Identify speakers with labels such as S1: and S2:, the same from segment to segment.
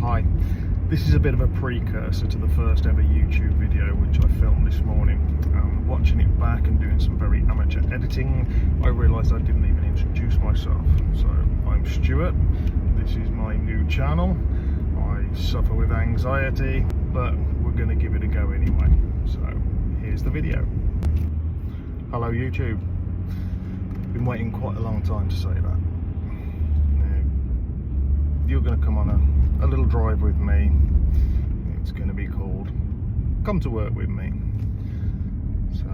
S1: Hi, this is a bit of a precursor to the first ever YouTube video which I filmed this morning. Watching it back and doing some very amateur editing, I realised I didn't even introduce myself. So I'm Stuart, this is my new channel. I suffer with anxiety, but we're going to give it a go anyway. So here's the video. Hello YouTube. Been waiting quite a long time to say that. Now, you're going to come on a little drive with me. It's going to be called Come to Work With Me. So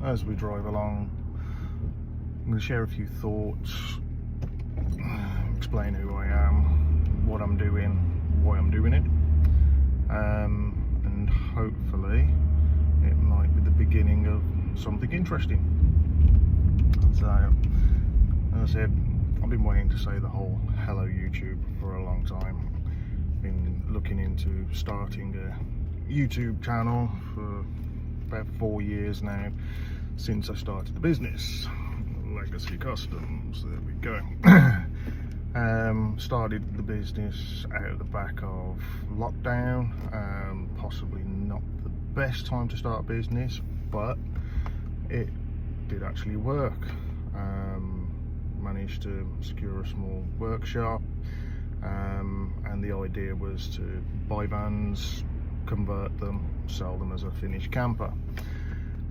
S1: as we drive along, I'm going to share a few thoughts, explain who I am, what I'm doing, why I'm doing it, and hopefully it might be the beginning of something interesting. So as I said, I've been waiting to say the whole hello YouTube for a long time. Been looking into starting a YouTube channel for about 4 years now, since I started the business, Legacy Customs. There we go. Started the business out of the back of lockdown. Possibly not the best time to start a business, but it did actually work. Managed to secure a small workshop, and the idea was to buy vans, convert them, sell them as a finished camper.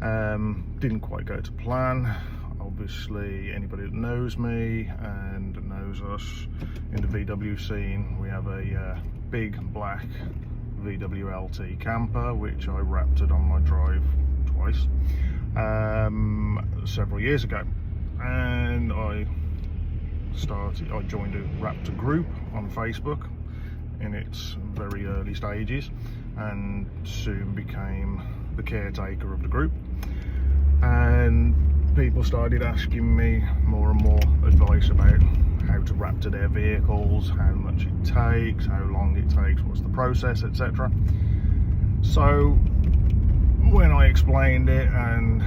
S1: Didn't quite go to plan. Obviously, anybody that knows me and knows us in the VW scene, we have a big black VW LT camper which I raptored on my drive twice several years ago, and I joined a Raptor group on Facebook in its very early stages, and soon became the caretaker of the group. And people started asking me more and more advice about how to Raptor their vehicles, how much it takes, how long it takes, what's the process, etc. So when I explained it, and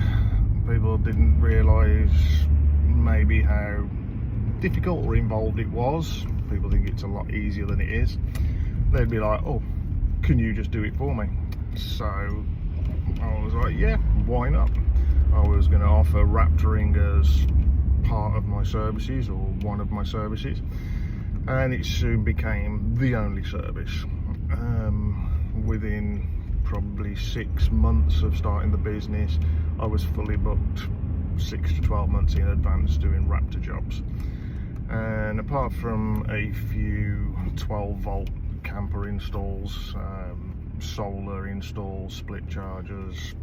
S1: people didn't realise maybe how difficult or involved it was, people think it's a lot easier than it is, they'd be like, oh, can you just do it for me? So I was like, yeah, why not? I was going to offer raptoring as part of my services, or one of my services, and it soon became the only service. Within probably 6 months of starting the business, I was fully booked 6 to 12 months in advance doing Raptor jobs. And apart from a few 12-volt camper installs, solar installs, split chargers,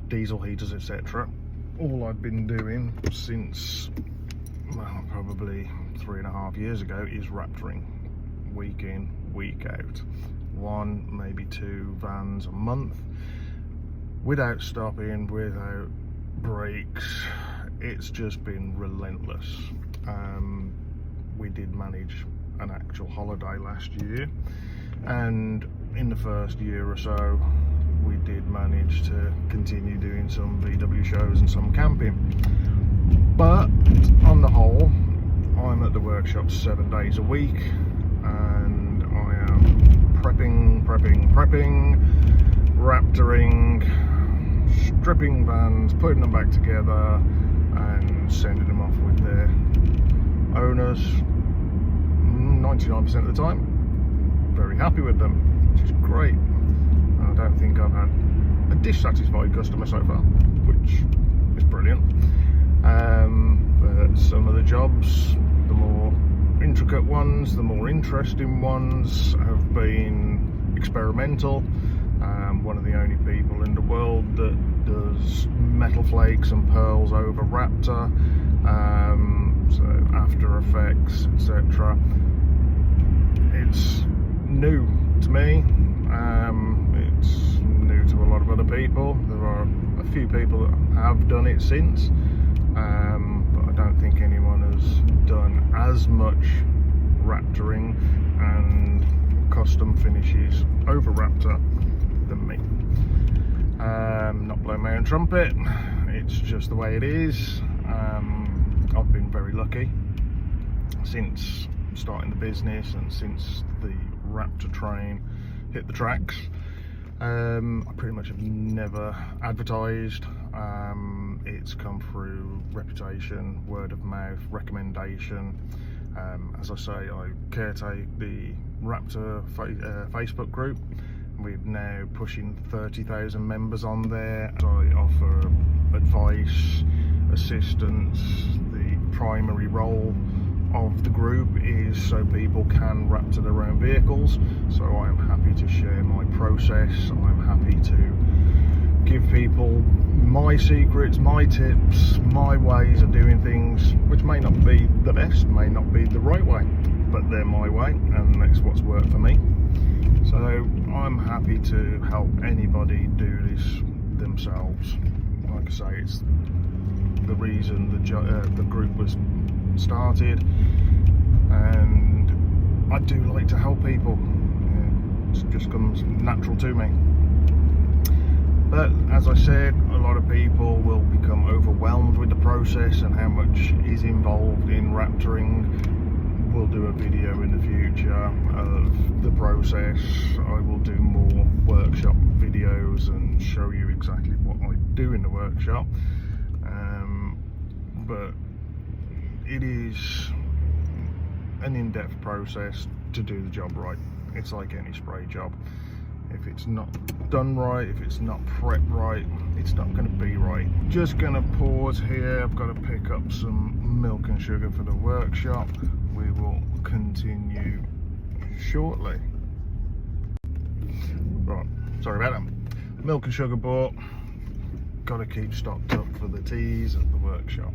S1: diesel heaters, etc., all I've been doing since, well, probably 3.5 years ago is raptoring, week in, week out, 1, maybe 2 vans a month, without stopping, without breaks. It's just been relentless. We did manage an actual holiday last year, and in the first year or so we did manage to continue doing some VW shows and some camping. But on the whole, I'm at the workshop 7 days a week, and I am prepping, raptoring, stripping vans, putting them back together and sending them off with their owners 99% of the time. Very happy with them, which is great. I don't think I've had a dissatisfied customer so far, which is brilliant. But some of the jobs, the more intricate ones, the more interesting ones, have been experimental. One of the only people in the world that does metal flakes and pearls over Raptor, so After Effects, etc. It's new to me. It's new to a lot of other people. There are a few people that have done it since, but I don't think anyone has done as much raptoring and custom finishes over Raptor than me. Not blowing my own trumpet, it's just the way it is. I've been very lucky lucky. Since starting the business and since the Raptor train hit the tracks, I pretty much have never advertised. It's come through reputation, word of mouth, recommendation. As I say, I caretake the Raptor Facebook group. We're now pushing 30,000 members on there. I offer advice, assistance. The primary role of the group is so people can Raptor their own vehicles. So I'm happy to share my process. I'm happy to give people my secrets, my tips, my ways of doing things, which may not be the best, may not be the right way, but they're my way, and that's what's worked for me. So I'm happy to help anybody do this themselves. Like I say, it's the reason the group was started, and I do like to help people. It just comes natural to me. But as I said, a lot of people will become overwhelmed with the process and how much is involved in Raptoring. We'll do a video in the future of the process. I will do more workshop videos and show you exactly what I do in the workshop. But it is an in-depth process to do the job right. It's like any spray job. If it's not done right, if it's not prepped right, it's not going to be right. Just going to pause here. I've got to pick up some milk and sugar for the workshop. We will continue shortly. Right, sorry about that. Milk and sugar bought. Got to keep stocked up for the teas at the workshop.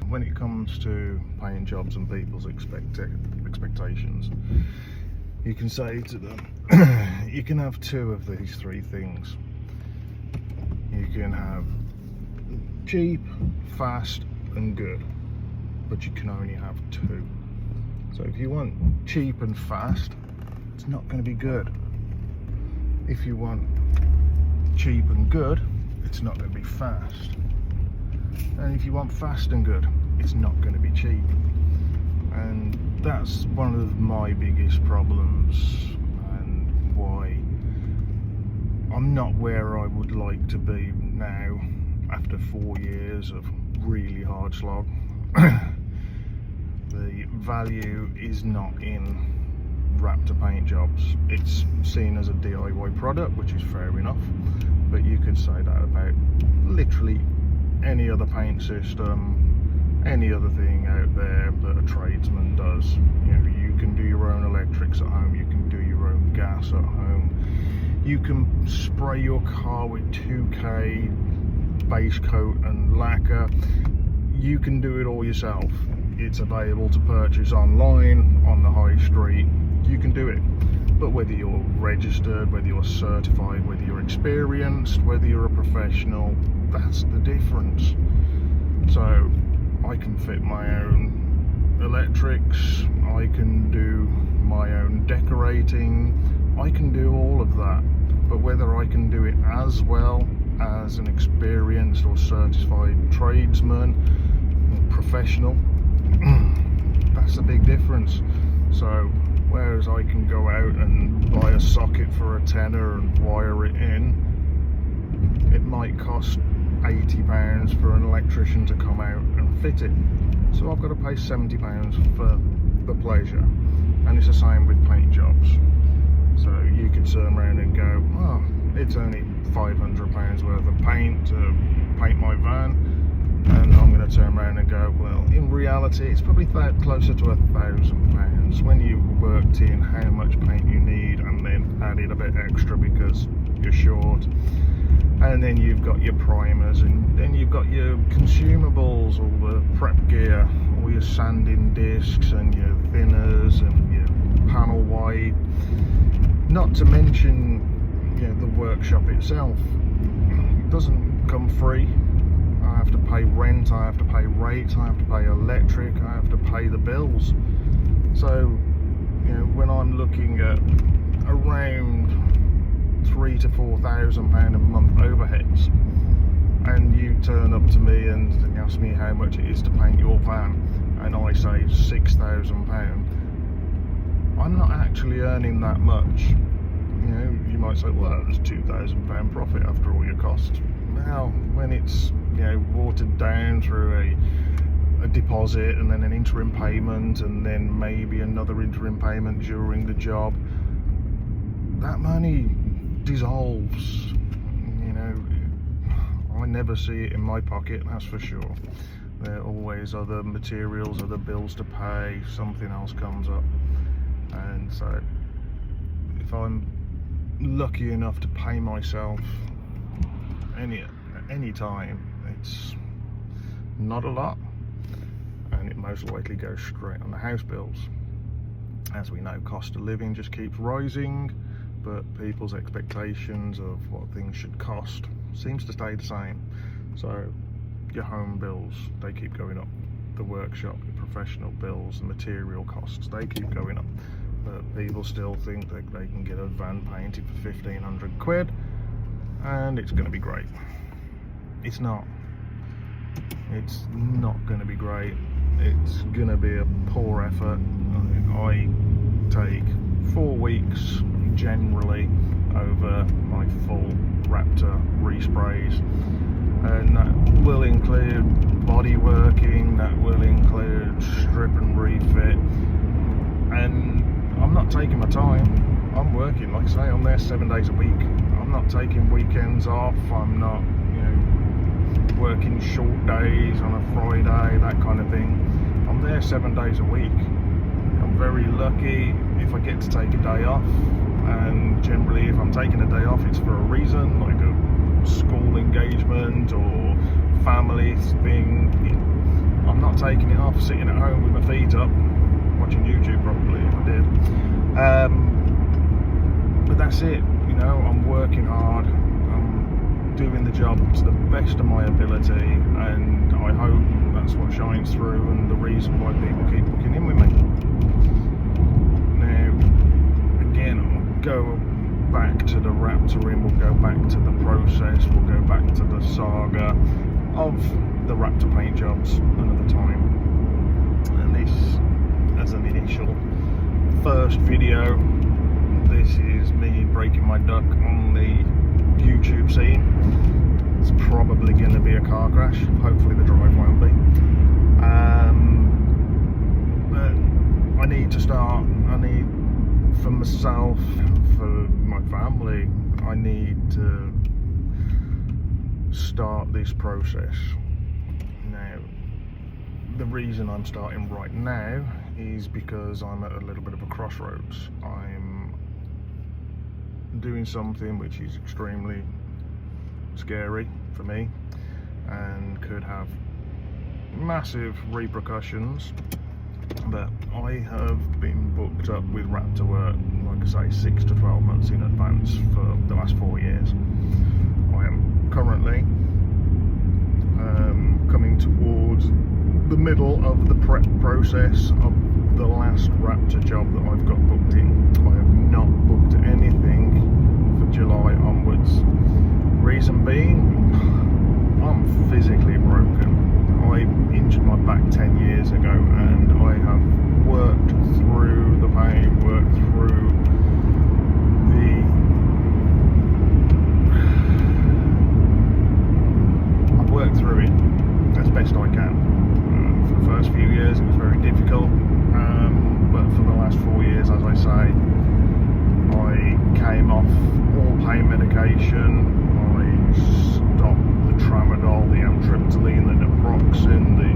S1: When it comes to paint jobs and people's expectations, you can say to them, you can have two of these three things. You can have cheap, fast and good, but you can only have two. So if you want cheap and fast, it's not going to be good. If you want cheap and good, it's not going to be fast. And if you want fast and good, it's not going to be cheap. And that's one of my biggest problems, and why I'm not where I would like to be now after 4 years of really hard slog. The value is not in Raptor paint jobs. It's seen as a DIY product, which is fair enough, but you could say that about literally any other paint system, any other thing out there that a tradesman does. You know, you can do your own electrics at home, you can do your own gas at home, you can spray your car with 2K base coat and lacquer. You can do it all yourself. It's available to purchase online on the high street. You can do it. But whether you're registered, whether you're certified, whether you're experienced, whether you're a professional, that's the difference. So I can fit my own electrics, I can do my own decorating, I can do all of that. But whether I can do it as well as an experienced or certified tradesman, professional, that's a big difference. So whereas I can go out and buy a socket for a tenner and wire it in, it might cost £80 for an electrician to come out and fit it. So I've got to pay £70 for the pleasure. And it's the same with paint jobs. So you could turn around and go, oh, it's only £500 worth of paint to paint my van. And I'm going to turn around and go, well, in reality, it's probably closer to £1,000 when you worked in how much paint you need and then added a bit extra because you're short. And then you've got your primers, and then you've got your consumables, all the prep gear, all your sanding discs and your thinners and your panel white. Not to mention, you know, the workshop itself. It doesn't come free. I have to pay rent, I have to pay rates, I have to pay electric, I have to pay the bills. So, you know, when I'm looking at around £3,000 to £4,000 a month overheads, and you turn up to me and ask me how much it is to paint your van, and I say £6,000, I'm not actually earning that much. You know, you might say, well, there's £2,000 profit after all your costs. Now, when it's, you know, watered down through a deposit and then an interim payment and then maybe another interim payment during the job, that money dissolves. You know, I never see it in my pocket, that's for sure. There are always other materials, other bills to pay, something else comes up. And so if I'm lucky enough to pay myself any time, it's not a lot, and it most likely goes straight on the house bills. As we know, cost of living just keeps rising, but people's expectations of what things should cost seems to stay the same. So your home bills, they keep going up. The workshop, your professional bills, the material costs, they keep going up. But people still think that they can get a van painted for 1,500 quid and it's going to be great. It's not. It's not going to be great. It's going to be a poor effort. I take 4 weeks generally over my full Raptor resprays, and that will include body working, that will include strip and refit, and I'm not taking my time. I'm working, like I say, I'm there 7 days a week. I'm not taking weekends off. I'm not, you know, working short days on a Friday, that kind of thing. I'm there 7 days a week. I'm very lucky if I get to take a day off, and generally if I'm taking a day off, it's for a reason, like a school engagement or family thing. I'm not taking it off sitting at home with my feet up watching YouTube, probably, if I did. But that's it, you know, I'm working hard, I'm doing the job to the best of my ability, and I hope that's what shines through and the reason why people keep booking in with me. Now, again, I'll go back to the Raptoring, we'll go back to the process, we'll go back to the saga of the Raptor paint jobs another time. And this, as an initial first video, this is me breaking my duck on the YouTube scene. It's probably going to be a car crash, hopefully the drive won't be. But I need to start, I need, for myself, for my family, I need to start this process. Now, the reason I'm starting right now is because I'm at a little bit of a crossroads. I'm doing something which is extremely scary for me and could have massive repercussions, but I have been booked up with Raptor work, like I say, 6 to 12 months in advance for the last 4 years. I am currently coming towards the middle of the prep process of the last Raptor job that I've got booked in. I have not booked anything for July onwards. Reason being, I'm physically broken. I injured my back 10 years ago, and I have worked through the pain, worked through I've worked through it as best I can. For the first few years it was very difficult, but for the last 4 years, as I say, I came off all pain medication. I stopped the tramadol, the amitriptyline, the naproxen, the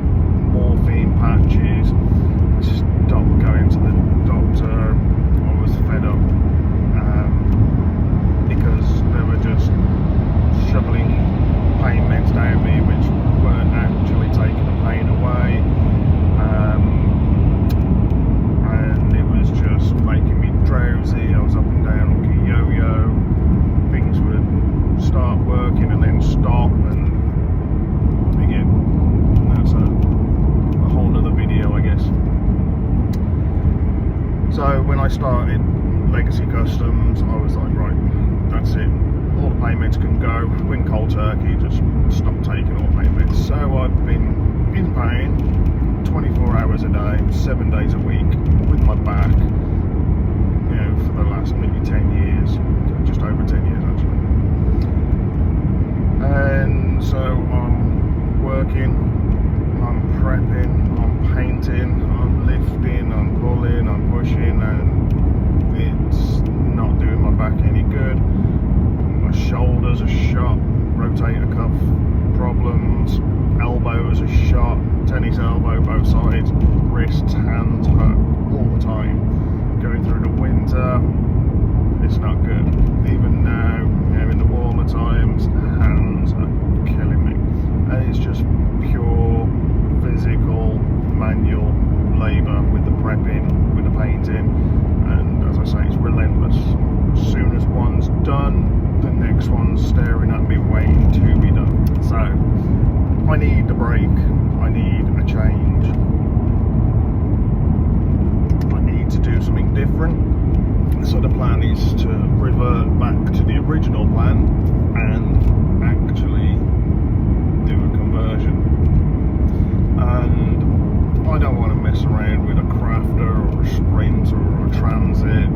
S1: morphine patches. I stopped going to the doctor. I was fed up because they were just shoveling pain meds down me which weren't actually taking the pain away, and it was just making me drowsy. I was up and down like a yo-yo. Things would start working and then stop, and again, that's a whole nother video, I guess. So when I started Legacy Customs, I was like, right, that's it, all the pain meds can go, went cold turkey, just stop taking all pain meds. So I've been in pain 24 hours a day 7 days a week with my back, for the last maybe 10 years, just over 10 years actually. And so I'm working, I'm prepping, I'm painting, I'm lifting, I'm pulling, I'm pushing, and it's not doing my back any good. My shoulders are shot, rotator cuff problems, elbows are shot, tennis elbow both sides, wrists, hands hurt all the time. Going through the winter, it's not good. Even now, in the warmer times, hands are killing me. And it's just pure physical, manual labour with the prepping, with the painting, and as I say, it's relentless. As soon as one's done, the next one's staring at me waiting to be done. So I need a break, I need a change, I need to do something different. So the plan is to revert back to the original plan and actually do a conversion. And I don't want to mess around with a crafter or a sprint or a transit.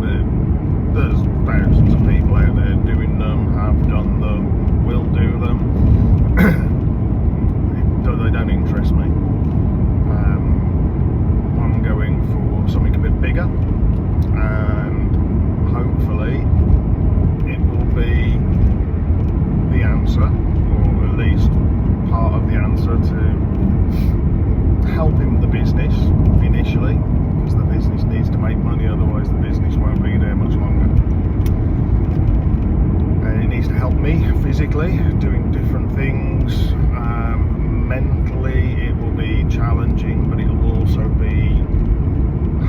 S1: There's thousands of people out there doing them, have done them, will do them. They don't interest me. I'm going for something a bit bigger, and hopefully it will be the answer, or at least part of the answer to helping the business initially, because the business needs to make money, otherwise the business won't be there much longer. And it needs to help me physically, doing different things. Mentally it will be challenging, but it will also be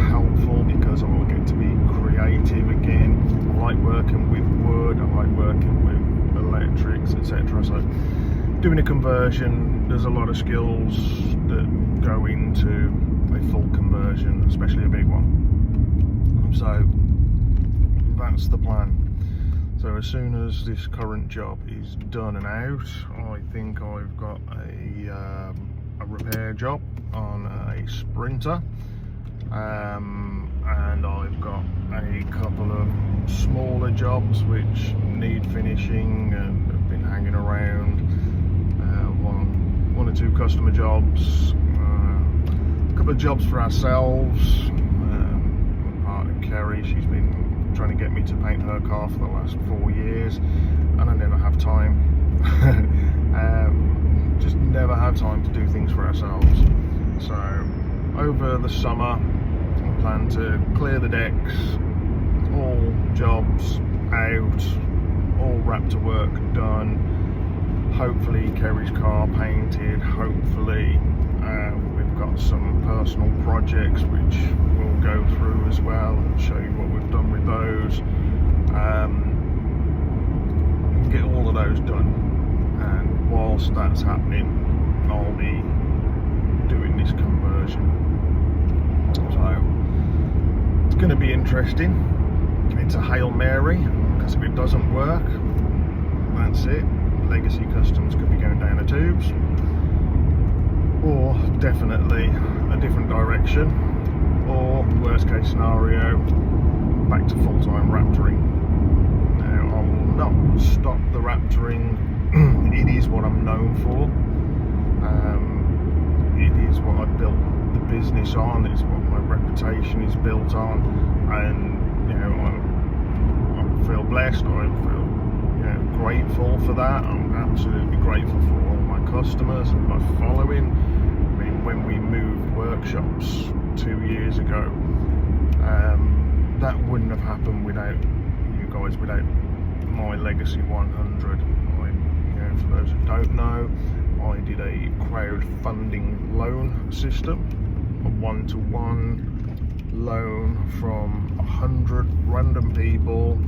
S1: helpful because I will get to be creative again. I like working with wood, I like working with electrics, etc. So doing a conversion, there's a lot of skills that go into a full conversion, especially a big one. So that's the plan. So as soon as this current job is done and out, I think I've got a repair job on a Sprinter, and I've got a couple of smaller jobs which need finishing and have been hanging around. One or two customer jobs, a couple of jobs for ourselves. My partner Kerry, she's been trying to get me to paint her car for the last 4 years, and I never have time. Just never have time to do things for ourselves. So over the summer I plan to clear the decks, all jobs out, all wrap to work done, hopefully Kerry's car painted, hopefully we've got some personal projects which we'll go through as well and show you what we've done with those. Get all of those done, and whilst that's happening I'll be doing this conversion. So it's going to be interesting. It's a Hail Mary, because if it doesn't work, that's it. Legacy Customs could be going down the tubes, or definitely a different direction, or worst case scenario, back to full-time raptoring. Now I will not stop the raptoring. It is what I'm known for. It is what I built the business on, it's what my reputation is built on, and I feel blessed, I feel grateful for that. I'm absolutely grateful for all my customers and my following. I mean, when we moved workshops 2 years ago, that wouldn't have happened without you guys, without my Legacy 100. For those who don't know, I did a crowdfunding loan system, a one-to-one loan from 100 random people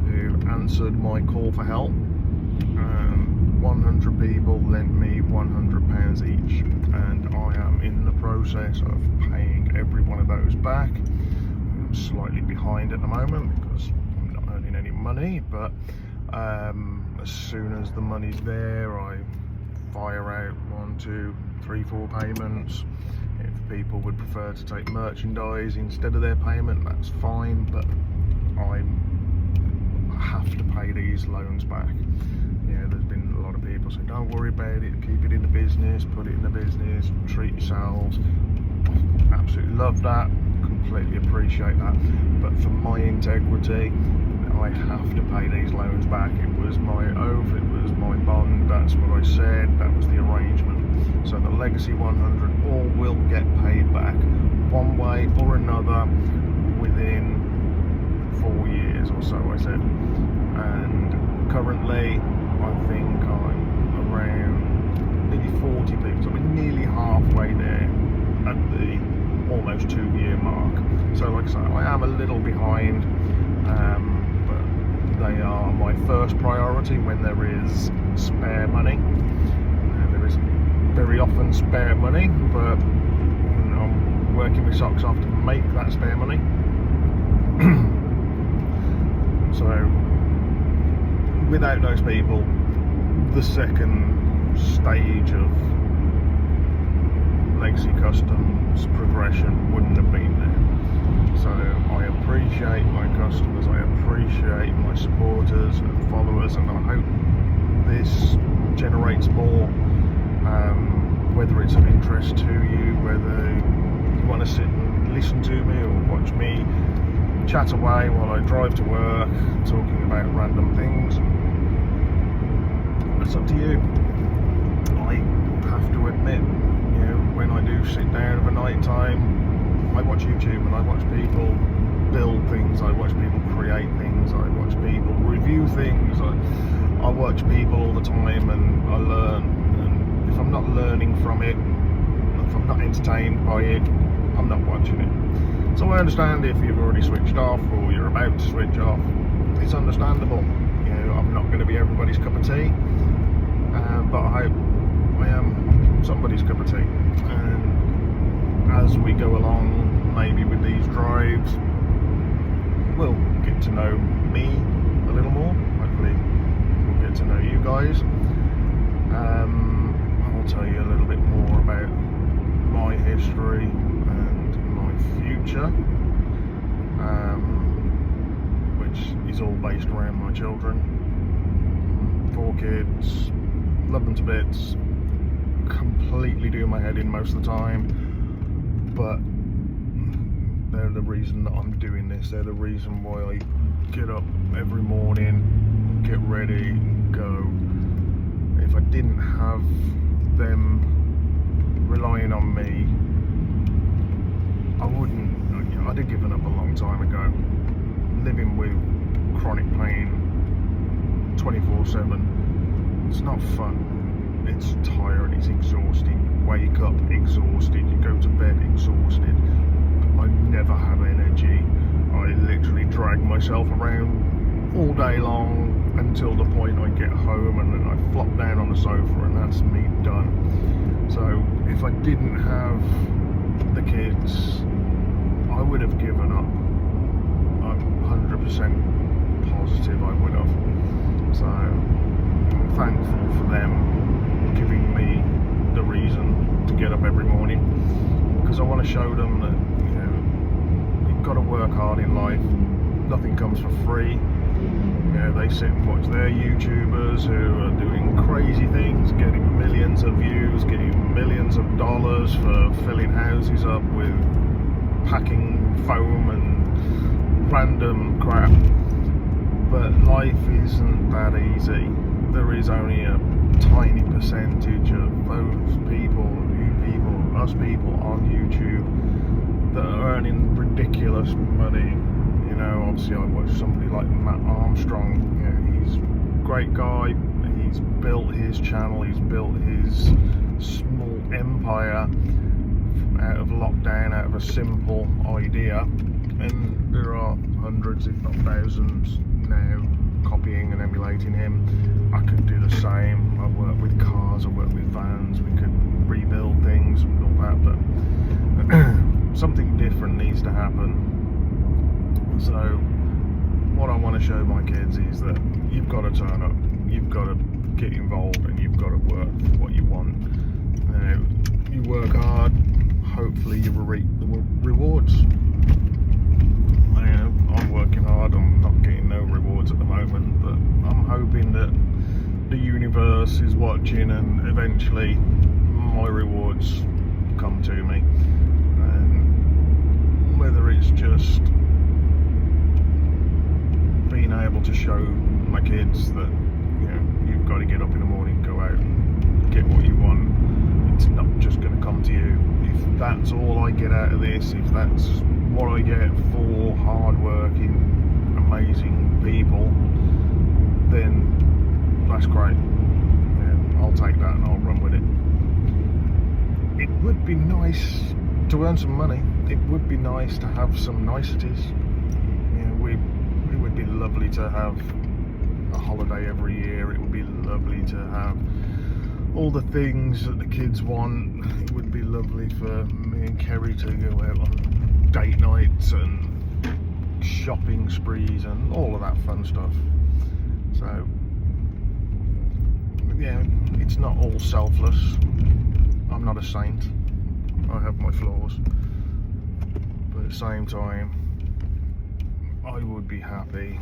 S1: who answered my call for help. 100 people lent me £100 each, and I am in the process of paying every one of those back. I'm slightly behind at the moment because I'm not earning any money, but as soon as the money's there, I fire out 1, 2, 3, 4 payments, If people would prefer to take merchandise instead of their payment, that's fine, but I have to pay these loans back. There's been a lot of people say, don't worry about it, keep it in the business, put it in the business, treat yourselves. Absolutely love that, completely appreciate that, but for my integrity, I have to pay these loans back. It was my oath, it was my bond, that's what I said, that was the arrangement. So the Legacy 100 all will get paid back one way or another within 4 years or so, I said. And currently I think I'm around nearly 40 pigs. I'm nearly halfway there at the almost 2-year mark. So like I say, I am a little behind, but they are my first priority when there is spare money. There is very often spare money, but I'm working my socks off to make that spare money. So without those people, the second stage of Legacy Customs progression wouldn't have been there. So I appreciate my customers, I appreciate my supporters and followers, and I hope this generates more, whether it's of interest to you, whether you want to sit and listen to me or watch me chat away while I drive to work talking about random things. It's up to you. I have to admit, when I do sit down of a night time, I watch YouTube and I watch people build things, I watch people create things, I watch people review things, I watch people all the time, and I learn. And if I'm not learning from it, if I'm not entertained by it, I'm not watching it. So I understand if you've already switched off or you're about to switch off. It's understandable. I'm not going to be everybody's cup of tea, but I hope I am somebody's cup of tea. And as we go along, maybe with these drives, we'll get to know me a little more. Hopefully we'll get to know you guys. I'll tell you a little bit more about my history and my future, which is all based around my children. 4 kids, love them to bits, completely do my head in most of the time, but they're the reason that I'm doing this. They're the reason why I get up every morning, get ready, go. If I didn't have them relying on me, I'd have given up a long time ago. Living with chronic pain 24/7, it's not fun. It's tiring, it's exhausting. You wake up exhausted, you go to bed exhausted. I never have energy. I literally drag myself around all day long until the point I get home, and then I flop down on the sofa, and that's me done. So if I didn't have the kids, I would have given up. I'm 100% positive I would have. So I'm thankful for them giving me the reason to get up every morning, because I want to show them that you've got to work hard in life. Nothing comes for free. They sit and watch their YouTubers who are doing crazy things, getting millions of views, getting millions of dollars for filling houses up with packing foam and random crap. But life isn't that easy. There is only a tiny percentage of those people, us people on YouTube, that are earning ridiculous money. Obviously I watch somebody like Matt Armstrong. He's a great guy. He's built his channel, he's built his small empire out of lockdown, out of a simple idea, and there are hundreds, if not thousands now, copying and emulating him. I could do the same. I work with cars, I work with vans, we could rebuild things and all that, but something different needs to happen. So what I want to show my kids is that you've got to turn up, you've got to get involved, and you've got to work for what you want. You work hard, hopefully you will reap the rewards. I'm working hard, I'm not getting no rewards at the moment, but I'm hoping that the universe is watching and eventually my rewards come to me. And whether it's just being able to show my kids that, you know, you've got to get up in the morning, go out, get what you want, it's not just going to come to you. If that's all I get out of this, if that's what I get for hard-working, amazing people, then that's great. Yeah, I'll take that and I'll run with it. It would be nice to earn some money. It would be nice to have some niceties. You know, it would be lovely to have a holiday every year. It would be lovely to have all the things that the kids want. It would be lovely for me and Kerry to go out on date nights and shopping sprees and all of that fun stuff. So yeah, it's not all selfless. I'm not a saint. I have my flaws, but at the same time, I would be happy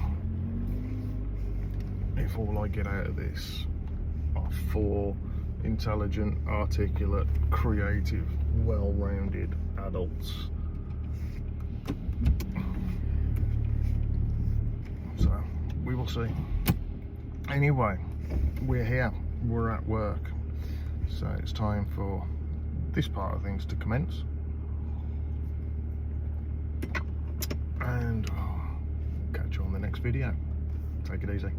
S1: if all I get out of this are 4 intelligent, articulate, creative, well-rounded adults. So we will see. Anyway, we're here, we're at work, so it's time for this part of things to commence, and catch you on the next video. Take it easy.